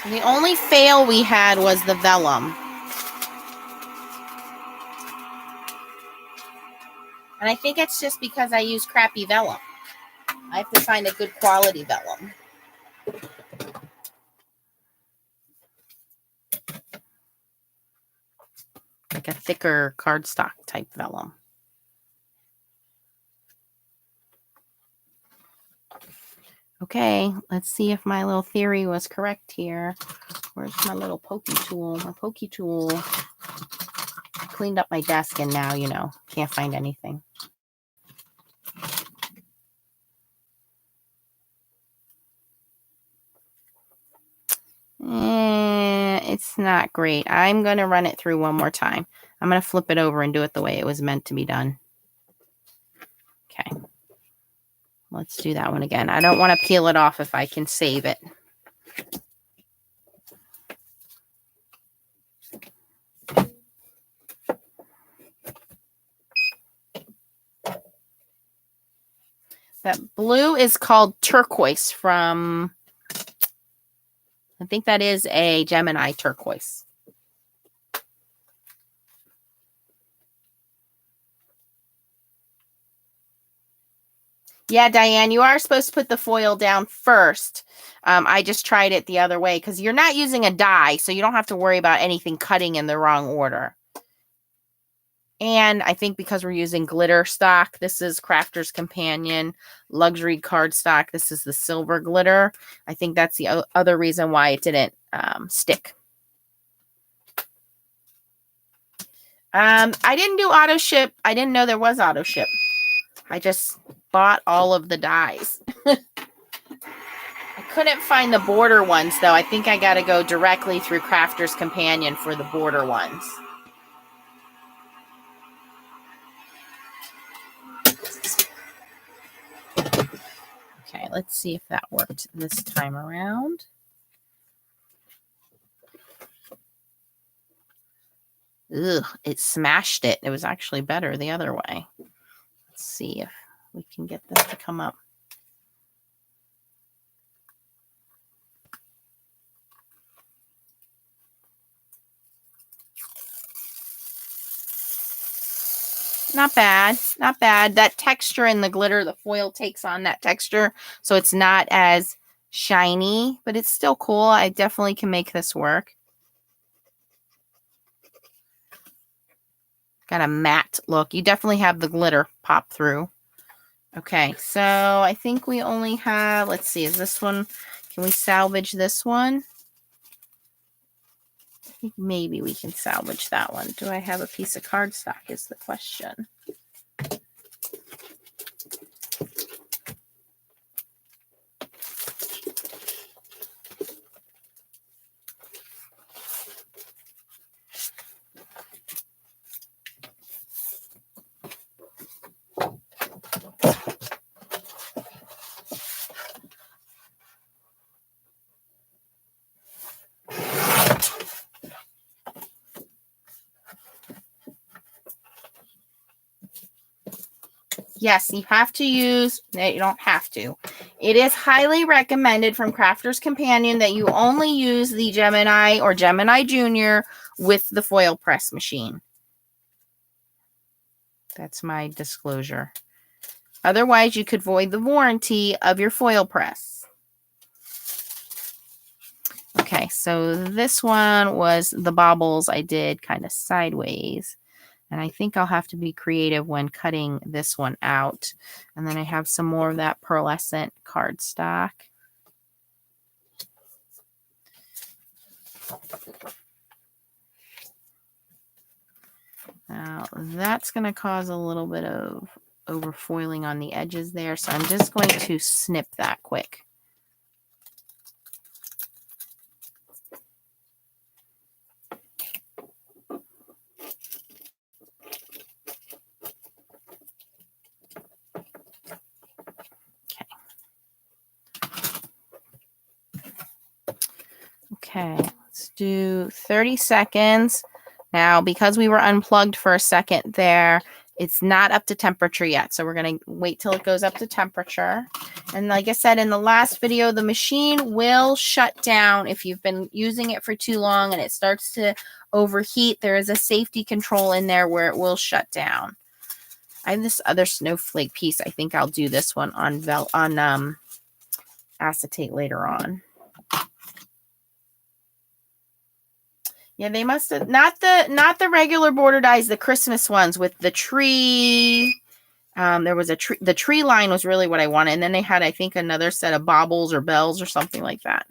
The only fail we had was the vellum. And I think it's just because I use crappy vellum. I have to find a good quality vellum. Like a thicker cardstock type vellum. Okay, let's see if my little theory was correct here. Where's my little pokey tool? My pokey tool. I cleaned up my desk and now, you know, can't find anything. It's not great. I'm going to run it through one more time. I'm going to flip it over and do it the way it was meant to be done. Okay. Let's do that one again. I don't want to peel it off if I can save it. That blue is called turquoise from, I think that is a Gemini turquoise. Yeah, Diane, you are supposed to put the foil down first. I just tried it the other way because you're not using a die, so you don't have to worry about anything cutting in the wrong order. And I think because we're using glitter stock, this is Crafter's Companion luxury cardstock. This is the silver glitter. I think that's the other reason why it didn't stick. I didn't do auto ship. I didn't know there was auto ship. I just bought all of the dies. I couldn't find the border ones, though. I think I got to go directly through Crafter's Companion for the border ones. Okay, let's see if that worked this time around. Ugh, it smashed it. It was actually better the other way. Let's see if we can get this to come up. Not bad. Not bad. That texture in the glitter, the foil takes on that texture, so it's not as shiny, but it's still cool. I definitely can make this work. Got a matte look. You definitely have the glitter pop through. Okay, so I think we only have, let's see, is this one, can we salvage this one? I think maybe we can salvage that one. Do I have a piece of cardstock is the question. Yes, you have to use, you don't have to. It is highly recommended from Crafter's Companion that you only use the Gemini or Gemini Junior with the foil press machine. That's my disclosure. Otherwise, you could void the warranty of your foil press. Okay, so this one was the baubles I did kind of sideways. And I think I'll have to be creative when cutting this one out. And then I have some more of that pearlescent cardstock. Now that's going to cause a little bit of overfoiling on the edges there. So I'm just going to snip that quick. Okay, let's do 30 seconds. Now, because we were unplugged for a second there, it's not up to temperature yet. So we're going to wait till it goes up to temperature. And like I said in the last video, the machine will shut down if you've been using it for too long and it starts to overheat. There is a safety control in there where it will shut down. I have this other snowflake piece. I think I'll do this one on acetate later on. Yeah, they must have not the regular border dies, the Christmas ones with the tree. There was a tree. The tree line was really what I wanted, and then they had, I think, another set of baubles or bells or something like that.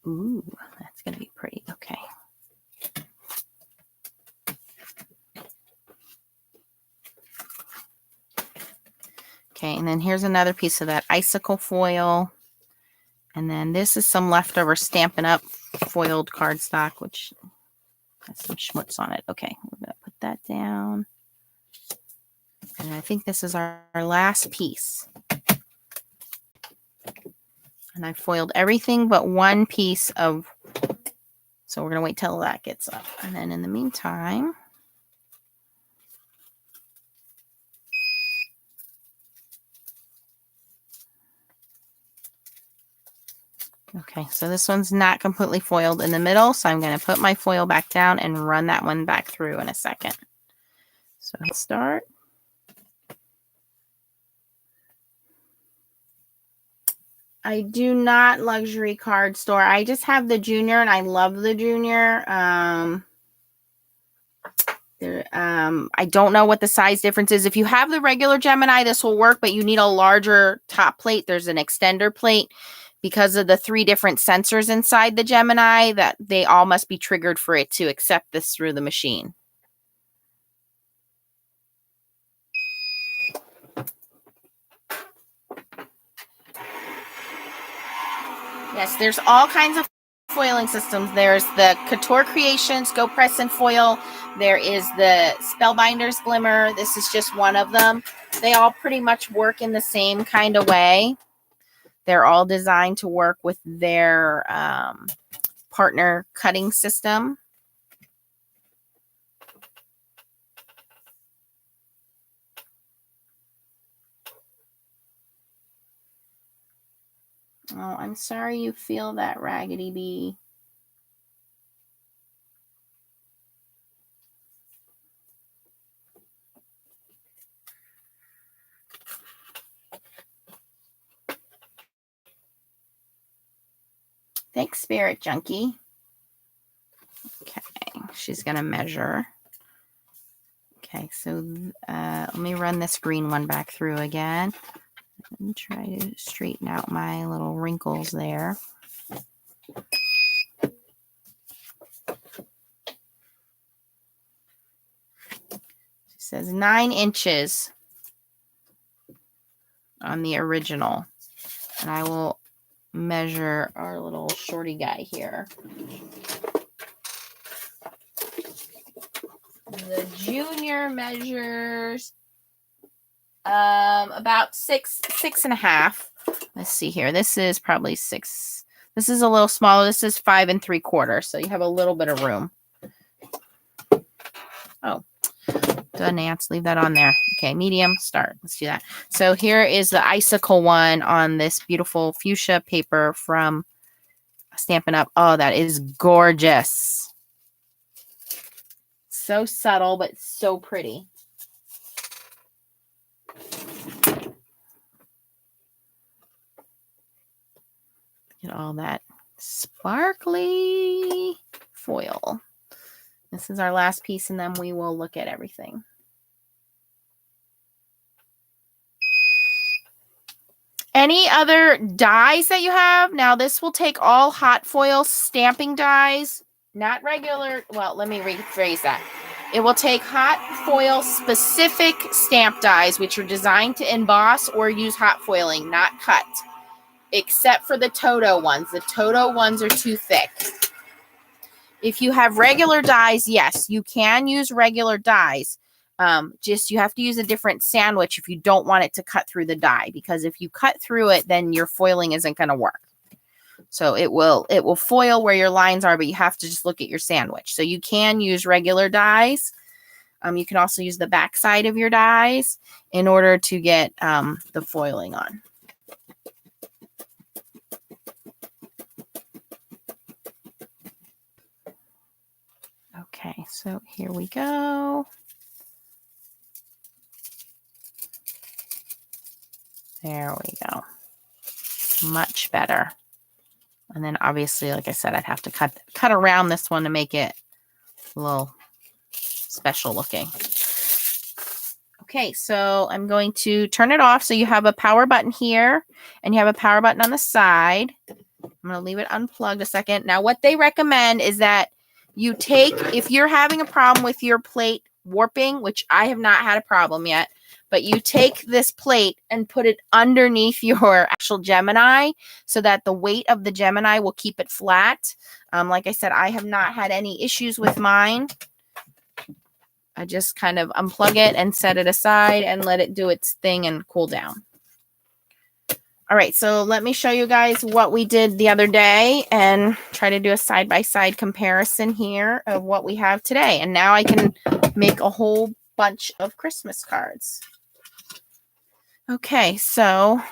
Ooh, that's going to be pretty. Okay. Okay, and then here's another piece of that icicle foil. And then this is some leftover Stampin' Up! Foiled cardstock, which has some schmutz on it. Okay, we're going to put that down. And I think this is our last piece. And I foiled everything but one piece of, so we're going to wait till that gets up. And then in the meantime, okay, so this one's not completely foiled in the middle, so I'm going to put my foil back down and run that one back through in a second. So let's start. I do not luxury card store. I just have the junior, and I love the junior. I don't know what the size difference is. If you have the regular Gemini, this will work, but you need a larger top plate. There's an extender plate because of the 3 different sensors inside the Gemini that they all must be triggered for it to accept this through the machine. Yes, there's all kinds of foiling systems. There's the Couture Creations Go Press and Foil. There is the Spellbinders Glimmer. This is just one of them. They all pretty much work in the same kind of way. They're all designed to work with their partner cutting system. Oh, I'm sorry you feel that, Raggedy Bee. Thanks, Spirit Junkie. Okay, she's going to measure. Okay, so let me run this green one back through again. And try to straighten out my little wrinkles there. It says 9 inches on the original. And I will measure our little shorty guy here. The junior measures about 6.5. Let's see here. This is probably 6. This is a little smaller. This is 5 3/4. So you have a little bit of room. Oh, Done, Nance. Leave that on there. Okay, medium, start. Let's do that. So here is the Icicle one on this beautiful fuchsia paper from Stampin' Up. Oh, that is gorgeous. So subtle, but so pretty. Get all that sparkly foil. This is our last piece, and then we will look at everything. Any other dies that you have? Now, this will take all hot foil stamping dies, not regular. Well, let me rephrase that. It will take hot foil specific stamp dies, which are designed to emboss or use hot foiling, not cut, except for the Toto ones. The Toto ones are too thick. If you have regular dies, yes, you can use regular dies. Just you have to use a different sandwich if you don't want it to cut through the die, because if you cut through it, then your foiling isn't going to work. So it will foil where your lines are, but you have to just look at your sandwich. So you can use regular dies. You can also use the back side of your dies in order to get the foiling on. Okay, so here we go. There we go. Much better. And then obviously, like I said, I'd have to cut around this one to make it a little special looking. Okay, so I'm going to turn it off. So you have a power button here and you have a power button on the side. I'm going to leave it unplugged a second. Now, what they recommend is that you take, if you're having a problem with your plate warping, which I have not had a problem yet, but you take this plate and put it underneath your actual Gemini so that the weight of the Gemini will keep it flat. Like I said, I have not had any issues with mine. I just kind of unplug it and set it aside and let it do its thing and cool down. All right, so let me show you guys what we did the other day and try to do a side-by-side comparison here of what we have today. And now I can make a whole bunch of Christmas cards. Okay, so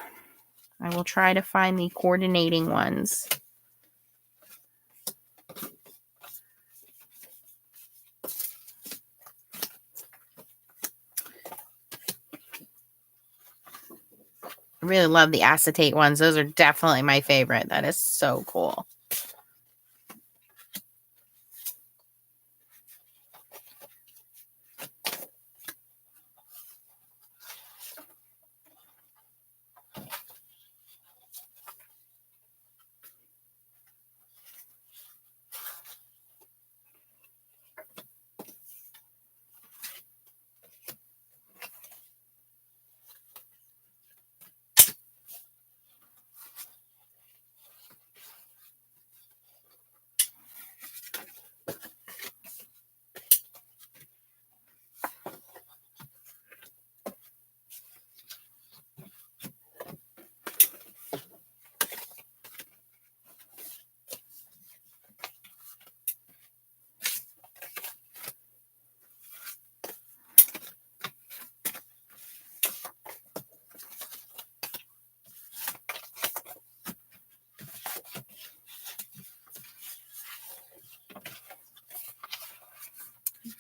I will try to find the coordinating ones. I really love the acetate ones. Those are definitely my favorite. That is so cool.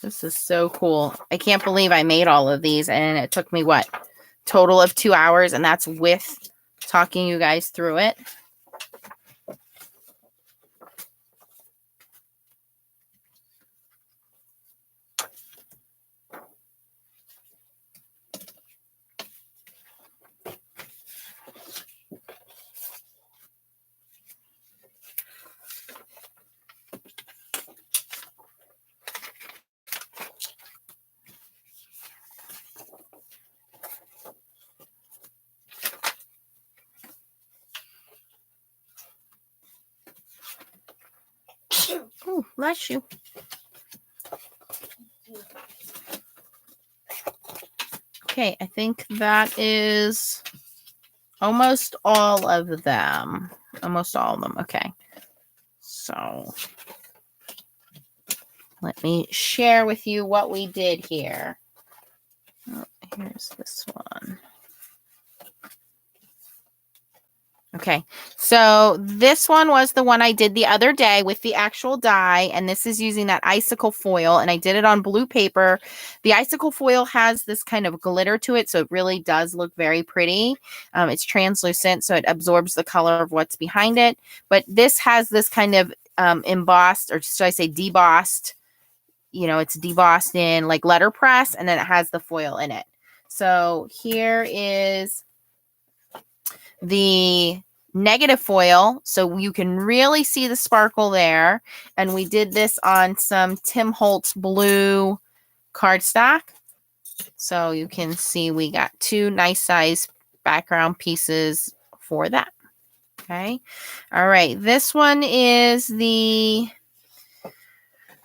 This is so cool. I can't believe I made all of these, and it took me, what, total of 2 hours, and that's with talking you guys through it. Oh, bless you. Okay, I think that is almost all of them. Almost all of them. Okay. So let me share with you what we did here. Oh, here's this one. Okay, so this one was the one I did the other day with the actual die, and this is using that Icicle Foil, and I did it on blue paper. The Icicle Foil has this kind of glitter to it, so it really does look very pretty. It's translucent, so it absorbs the color of what's behind it, but this has this kind of embossed, or should I say debossed, you know, it's debossed in like letterpress, and then it has the foil in it. So here is the negative foil, so you can really see the sparkle there. And we did this on some Tim Holtz blue cardstock. So you can see we got 2 nice size background pieces for that. Okay. All right. This one is the,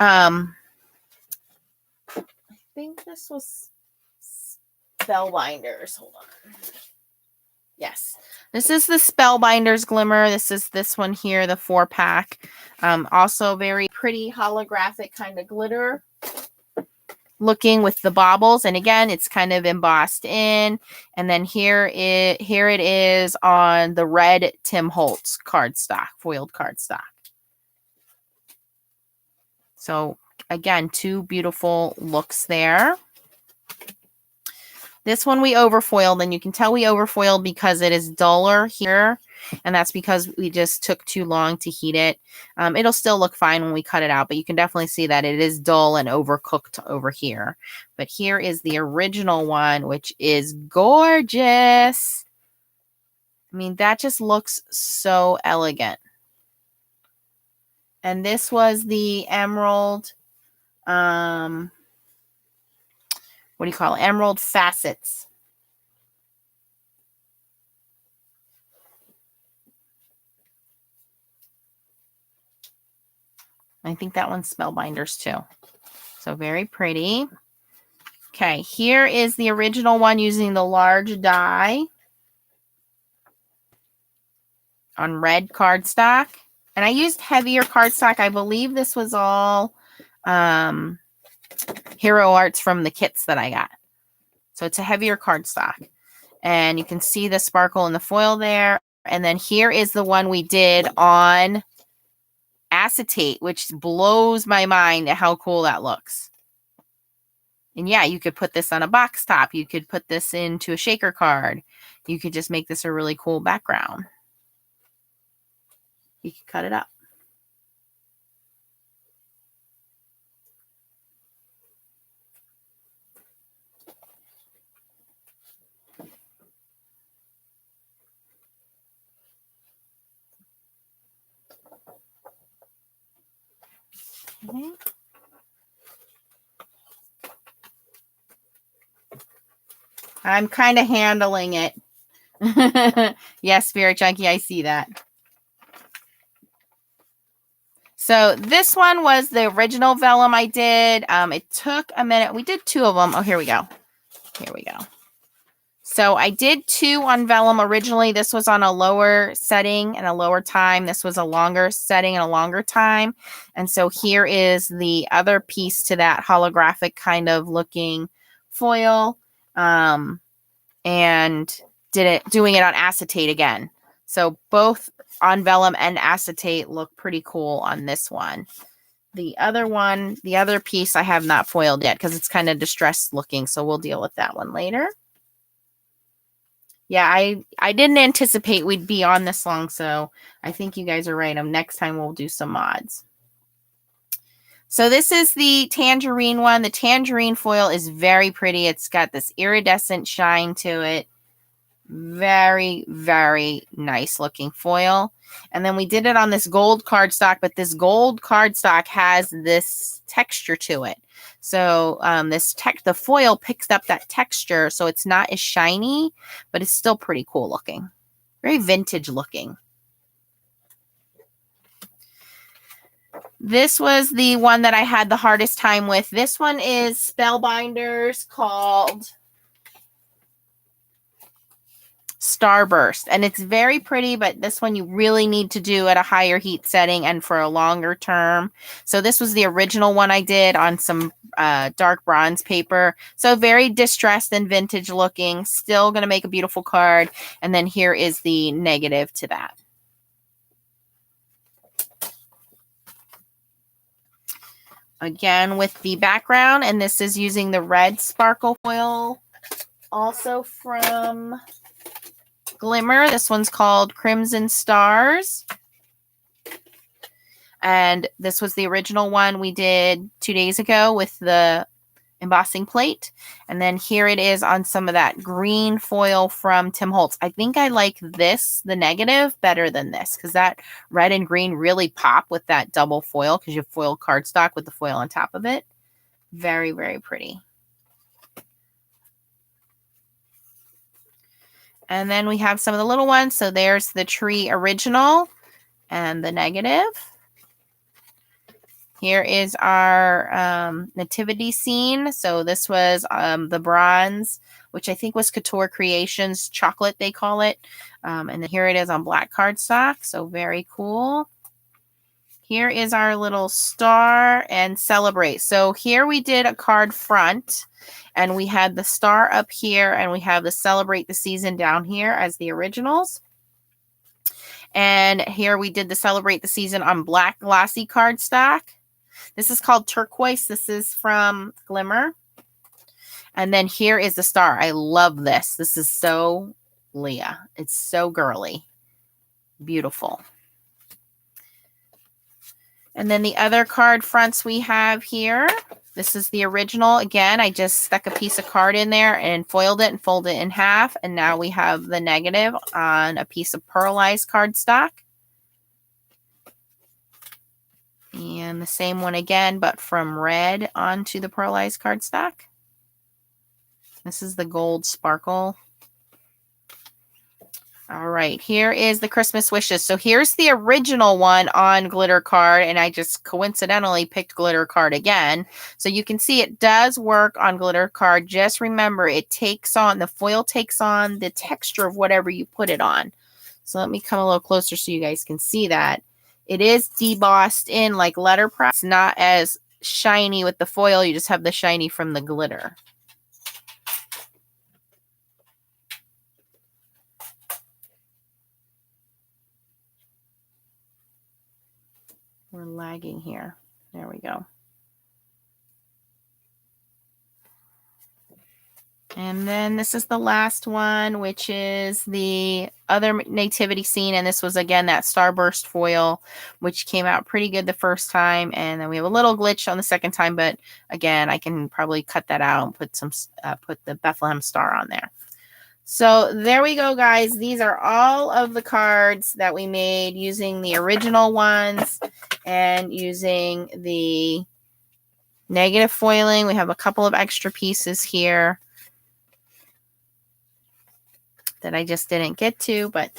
I think this was Spellbinders. Hold on. Yes, this is the Spellbinders Glimmer. This is this one here, the 4-pack. Also very pretty holographic kind of glitter looking with the baubles. And again, it's kind of embossed in. And then here it is on the red Tim Holtz cardstock, foiled cardstock. So again, 2 beautiful looks there. This one we overfoiled, and you can tell we overfoiled because it is duller here, and that's because we just took too long to heat it. It'll still look fine when we cut it out, but you can definitely see that it is dull and overcooked over here. But here is the original one, which is gorgeous. I mean, that just looks so elegant. And this was the emerald, what do you call it? Emerald facets. I think that one's Spellbinders too. So very pretty. Okay, here is the original one using the large die on red cardstock. And I used heavier cardstock. I believe this was all Hero Arts from the kits that I got. So it's a heavier cardstock. And you can see the sparkle in the foil there. And then here is the one we did on acetate, which blows my mind at how cool that looks. And yeah, you could put this on a box top. You could put this into a shaker card. You could just make this a really cool background. You can cut it up. Okay. I'm kind of handling it. Yes, Spirit Junkie, I see that. So this one was the original vellum I did. It took a minute. We did 2 of them. Oh, here we go. Here we go. So I did 2 on vellum originally. This was on a lower setting and a lower time. This was a longer setting and a longer time. And so here is the other piece to that holographic kind of looking foil. And doing it on acetate again. So both on vellum and acetate look pretty cool on this one. The other one, the other piece I have not foiled yet because it's kind of distressed looking. So we'll deal with that one later. Yeah, I didn't anticipate we'd be on this long. So I think you guys are right. Next time we'll do some mods. So this is the tangerine one. The tangerine foil is very pretty. It's got this iridescent shine to it. Very, very nice looking foil. And then we did it on this gold cardstock, but this gold cardstock has this texture to it. So the foil picks up that texture, so it's not as shiny, but it's still pretty cool looking. Very vintage looking. This was the one that I had the hardest time with. This one is Spellbinders called Starburst, and it's very pretty, but this one you really need to do at a higher heat setting and for a longer term. So this was the original one I did on some dark bronze paper. So very distressed and vintage looking, still going to make a beautiful card. And then here is the negative to that. Again with the background, and this is using the red sparkle foil, also from Glimmer. This one's called Crimson Stars. And this was the original one we did 2 days ago with the embossing plate. And then here it is on some of that green foil from Tim Holtz. I think I like this, the negative, better than this because that red and green really pop with that double foil because you have foil cardstock with the foil on top of it. Very, very pretty. And then we have some of the little ones. So there's the tree original and the negative. Here is our nativity scene. So this was the bronze, which I think was Couture Creations chocolate, they call it. And then here it is on black cardstock. So very cool. Here is our little star and celebrate. So here we did a card front. And we had the star up here, and we have the celebrate the season down here as the originals. And here we did the celebrate the season on black glossy cardstock. This is called turquoise. This is from Glimmer. And then here is the star. I love this. This is so Leah. It's so girly. Beautiful. And then the other card fronts we have here. This is the original. Again, I just stuck a piece of card in there and foiled it and folded it in half. And now we have the negative on a piece of pearlized cardstock. And the same one again, but from red onto the pearlized cardstock. This is the gold sparkle. All right, here is the Christmas wishes. So here's the original one on glitter card, and I just coincidentally picked glitter card again. So you can see it does work on glitter card. Just remember, it takes on, the foil takes on the texture of whatever you put it on. So let me come a little closer so you guys can see that. It is debossed in like letterpress. It's not as shiny with the foil. You just have the shiny from the glitter. We're lagging here. There we go. And then this is the last one, which is the other nativity scene. And this was, again, that starburst foil, which came out pretty good the first time. And then we have a little glitch on the second time. But again, I can probably cut that out and put some, put the Bethlehem star on there. So there we go, guys. These are all of the cards that we made using the original ones and using the negative foiling. We have a couple of extra pieces here that I just didn't get to, but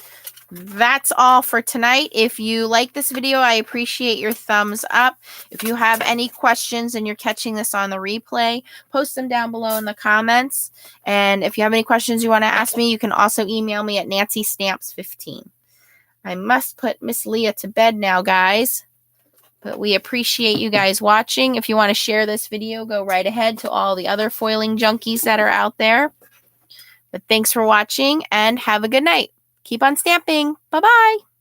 that's all for tonight. If you like this video, I appreciate your thumbs up. If you have any questions and you're catching this on the replay, post them down below in the comments. And if you have any questions you want to ask me, you can also email me at nancystamps15. I must put Miss Leah to bed now, guys. But we appreciate you guys watching. If you want to share this video, go right ahead to all the other foiling junkies that are out there. But thanks for watching and have a good night. Keep on stamping. Bye-bye.